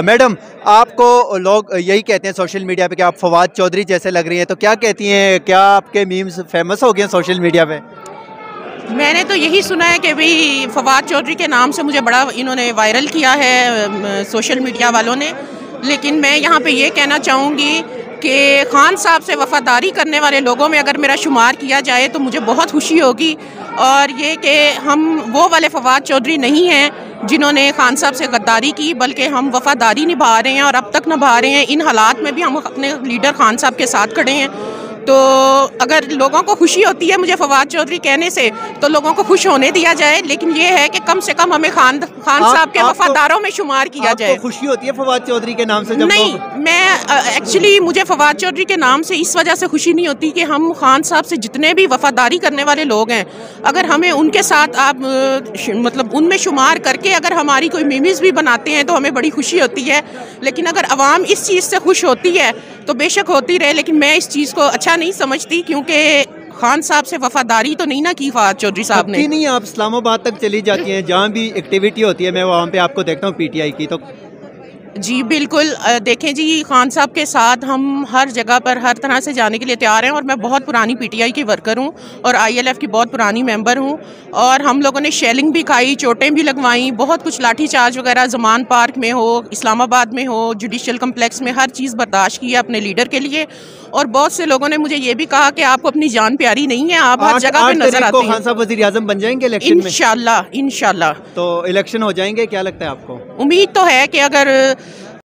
Madam, आपको लोग यही कहते हैं सोशल मीडिया पे कि आप फवाद चौधरी जैसे लग रही हैं, तो क्या कहती हैं, क्या आपके मीम्स फेमस हो गए हैं सोशल मीडिया पे? मैंने तो यही सुना है कि भाई फवाद चौधरी के नाम से मुझे बड़ा इन्होंने वायरल किया है सोशल मीडिया वालों ने। लेकिन मैं यहाँ पे ये कहना चाहूँगी कि खान साहब से वफ़ादारी करने वाले लोगों में अगर मेरा शुमार किया जाए तो मुझे बहुत खुशी होगी। और ये कि हम वो वाले फवाद चौधरी नहीं हैं जिन्होंने खान साहब से गद्दारी की, बल्कि हम वफ़ादारी निभा रहे हैं और अब तक निभा रहे हैं। इन हालात में भी हम अपने लीडर खान साहब के साथ खड़े हैं। तो अगर लोगों को खुशी होती है मुझे फवाद चौधरी कहने से, तो लोगों को खुश होने दिया जाए। लेकिन ये है कि कम से कम हमें खान साहब के वफादारों में शुमार किया जाए। खुशी होती है फवाद चौधरी के नाम से? जब नहीं, मैं एक्चुअली मुझे फवाद चौधरी के नाम से इस वजह से खुशी नहीं होती कि हम खान साहब से जितने भी वफादारी करने वाले लोग हैं, अगर हमें उनके साथ आप मतलब उनमें शुमार करके अगर हमारी कोई मीम्स भी बनाते हैं तो हमें बड़ी खुशी होती है। लेकिन अगर अवाम इस चीज़ से खुश होती है तो बेशक होती रहे, लेकिन मैं इस चीज़ को अच्छा नहीं समझती, क्योंकि खान साहब से वफादारी तो नहीं ना की फवाद चौधरी साहब ने। नहीं, आप इस्लामाबाद तक चली जाती हैं, जहाँ भी एक्टिविटी होती है मैं वहाँ पे आपको देखता हूँ पीटीआई की। तो जी बिल्कुल, देखें जी, खान साहब के साथ हम हर जगह पर हर तरह से जाने के लिए तैयार हैं। और मैं बहुत पुरानी पीटीआई की वर्कर हूँ और आईएलएफ की बहुत पुरानी मेंबर हूँ। और हम लोगों ने शेलिंग भी खाई, चोटें भी लगवाई, बहुत कुछ लाठी चार्ज वगैरह ज़मान पार्क में हो, इस्लामाबाद में हो, जुडिशल कम्प्लेक्स में, हर चीज़ बर्दाश्त की है अपने लीडर के लिए। और बहुत से लोगों ने मुझे ये भी कहा कि आपको अपनी जान प्यारी नहीं है, आप हर जगह पे नजर आते हैं। खान साहब वज़ीर-ए-आज़म बन जाएंगे इलेक्शन में? इंशाल्लाह, इंशाल्लाह। तो इलेक्शन हो जाएंगे, क्या लगता है आपको? उम्मीद तो है कि अगर